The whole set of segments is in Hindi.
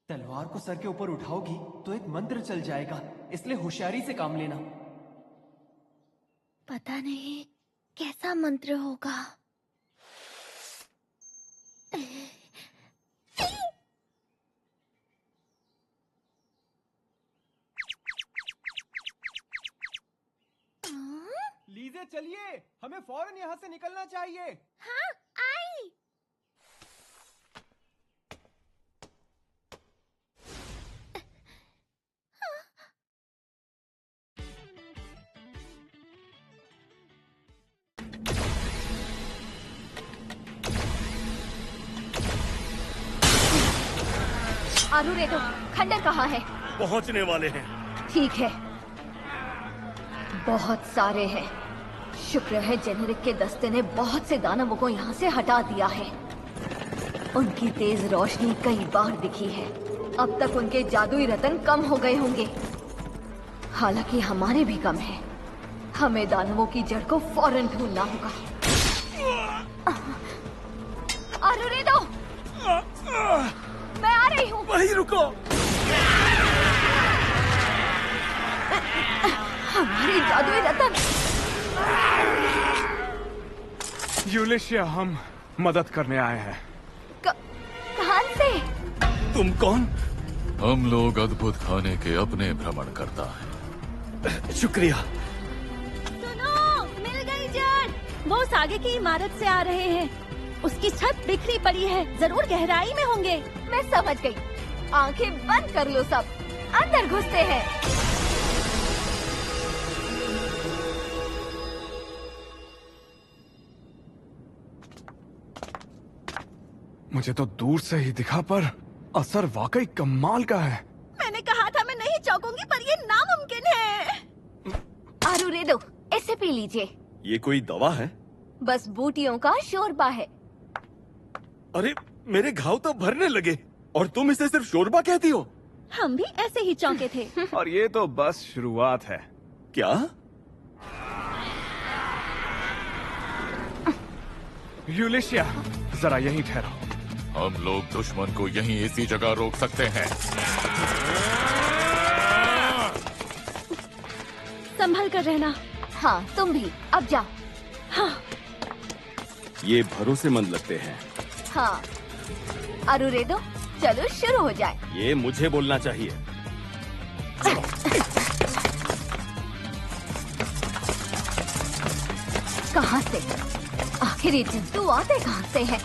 तलवार को सर के ऊपर उठाओगी तो एक मंत्र चल जाएगा, इसलिए होशियारी से काम लेना। पता नहीं कैसा मंत्र होगा। लीजे चलिए, हमें फौरन यहाँ से निकलना चाहिए। हाँ, आई। आरुरेदो, खंडर कहाँ है? पहुंचने वाले हैं। ठीक है, बहुत सारे हैं। शुक्र है जेनेरिक के दस्ते ने बहुत से दानवों को यहाँ से हटा दिया है। उनकी तेज रोशनी कई बार दिखी है। अब तक उनके जादुई रतन कम हो गए होंगे, हालांकि हमारे भी कम है। हमें दानवों की जड़ को फौरन ढूंढना होगा। आरुरेदो, मैं आ रही हूँ। वहीं रुको। हमारी जादुई रतन। यूलिशिया, हम मदद करने आए हैं। कहां से? तुम कौन? हम लोग अद्भुत खाने के अपने भ्रमण करता है। शुक्रिया। सुनो, मिल गई जड़। वो उस आगे की इमारत से आ रहे हैं। उसकी छत बिखरी पड़ी है, जरूर गहराई में होंगे। मैं समझ गई। आंखें बंद कर लो सब, अंदर घुसते हैं। मुझे तो दूर से ही दिखा, पर असर वाकई कमाल का है। मैंने कहा था मैं नहीं चौंकूंगी, पर ये नामुमकिन है। आरुरेदो, इसे पी लीजिए। ये कोई दवा है? बस बूटियों का शोरबा है। अरे मेरे घाव तो भरने लगे और तुम इसे सिर्फ शोरबा कहती हो। हम भी ऐसे ही चौंके थे। और ये तो बस शुरुआत है। क्या? यूलिशिया, जरा यहीं ठहरो। हम लोग दुश्मन को यहीं इसी जगह रोक सकते हैं। संभल कर रहना। हाँ, तुम भी अब जाओ। हाँ। ये भरोसेमंद लगते हैं। हाँ, आरुरेदो, चलो शुरू हो जाए। ये मुझे बोलना चाहिए। कहाँ से? आखिर ये जंतु आते कहाँ से हैं?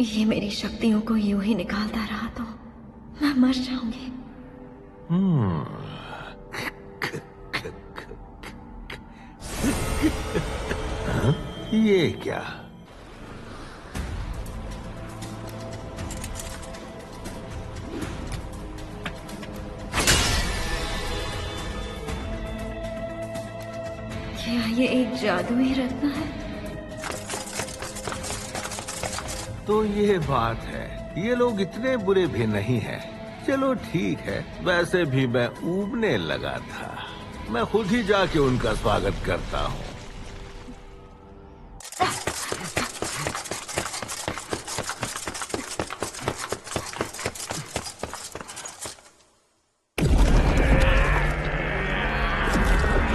ये मेरी शक्तियों को यूं ही निकालता रहा तो मैं मर जाऊंगी। ये क्या? क्या ये एक जादुई रत्न है? तो ये बात है, ये लोग इतने बुरे भी नहीं हैं। चलो ठीक है, वैसे भी मैं ऊबने लगा था। मैं खुद ही जाके उनका स्वागत करता हूँ।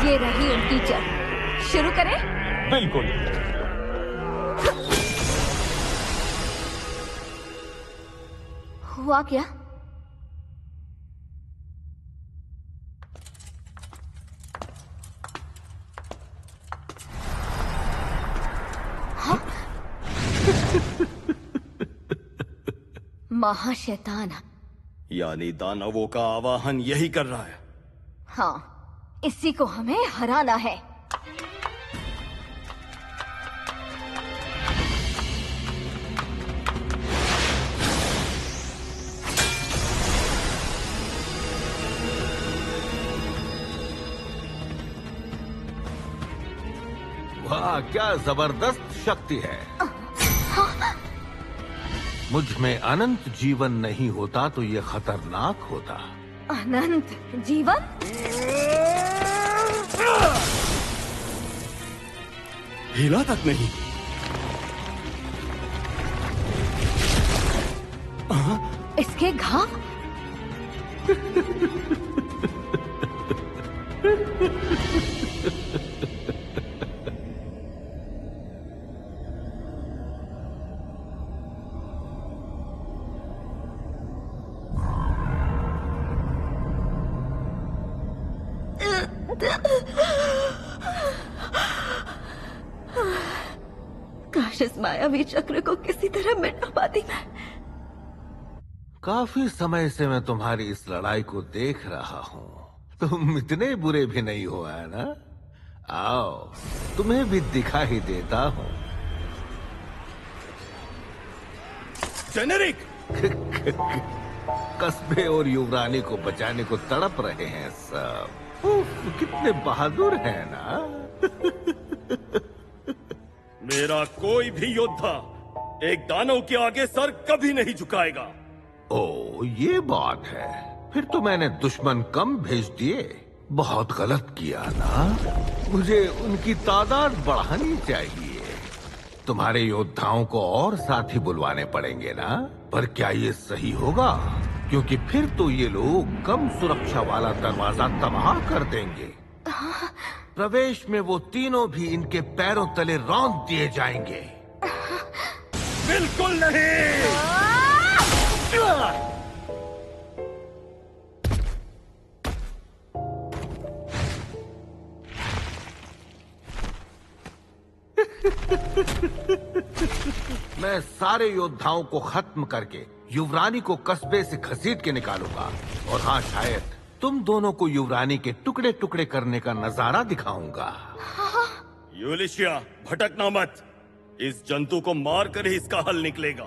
ये रही उनकी जड़। शुरू करें? बिल्कुल। हुआ क्या? महाशैतान। यानी दानवों का आवाहन यही कर रहा है। हाँ, इसी को हमें हराना है। वाह, क्या जबरदस्त शक्ति है। मुझ में अनंत जीवन नहीं होता तो ये खतरनाक होता। अनंत जीवन? हिला तक नहीं। इसके घाव? काश इस मायावी चक्र को किसी तरह मिटा पाती मैं। काफी समय से मैं तुम्हारी इस लड़ाई को देख रहा हूँ। तुम इतने बुरे भी नहीं हो, है ना? आओ, तुम्हें भी दिखा ही देता हूँ। जेनेरिक! कस्बे और युवरानी को बचाने को तड़प रहे हैं सब। उफ, कितने बहादुर हैं ना। मेरा कोई भी योद्धा एक दानव के आगे सर कभी नहीं झुकाएगा। ओ, ये बात है। फिर तो मैंने दुश्मन कम भेज दिए। बहुत गलत किया ना। मुझे उनकी तादाद बढ़ानी चाहिए। तुम्हारे योद्धाओं को और साथी बुलवाने पड़ेंगे ना। पर क्या ये सही होगा? क्योंकि फिर तो ये लोग कम सुरक्षा वाला दरवाजा तबाह कर देंगे। प्रवेश में वो तीनों भी इनके पैरों तले रौंद दिए जाएंगे। बिल्कुल नहीं। मैं सारे योद्धाओं को खत्म करके युवरानी को कस्बे से घसीट के निकालूंगा। और हाँ, शायद तुम दोनों को युवरानी के टुकड़े टुकड़े करने का नजारा दिखाऊंगा। यूलिशिया, भटकना मत। इस जंतु को मार कर ही इसका हल निकलेगा।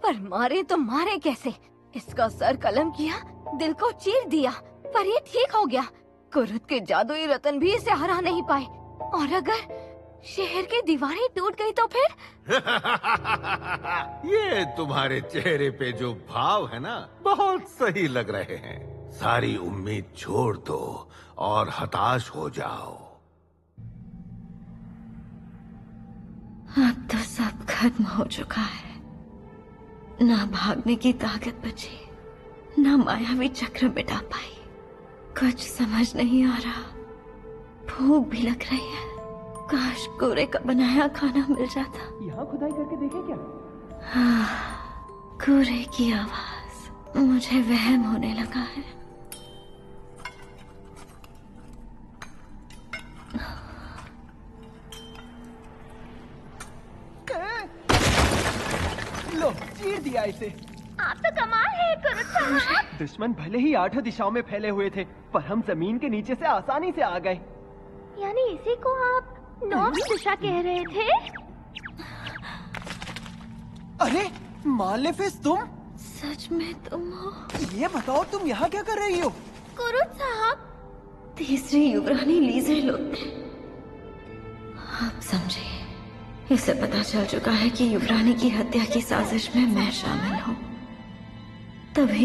पर मारे तो मारे कैसे? इसका सर कलम किया, दिल को चीर दिया, पर ये ठीक हो गया। कुरुत के जादुई रतन भी इसे हरा नहीं पाए। और अगर शहर की दीवारें टूट गई तो फिर? ये तुम्हारे चेहरे पे जो भाव है ना, बहुत सही लग रहे हैं। सारी उम्मीद छोड़ दो और हताश हो जाओ। अब तो सब खत्म हो चुका है। ना भागने की ताकत बची, ना मायावी चक्र मिटा पाई। कुछ समझ नहीं आ रहा। भूख भी लग रही है। काश कोरे का बनाया खाना मिल जाता। यहाँ खुदाई करके देखे क्या? कोरे की आवाज, मुझे वहम होने लगा है। लो, चीर दिया इसे। आप तो कमाल है कुरुत साहब। दुश्मन भले ही 8 दिशाओं में फैले हुए थे, पर हम जमीन के नीचे से आसानी से आ गए। यानी इसी को आप नॉर्थ दिशा कह रहे थे? अरे मालेफिस, तुम? सच में तुम हो? ये बताओ, तुम यहाँ क्या कर रही हो? कुरुत साहब, तीसरी युवरानी लीजे लोग थे। आप समझे, इसे पता चल चुका है कि युवरानी की हत्या की साजिश में मैं शामिल हूँ। तभी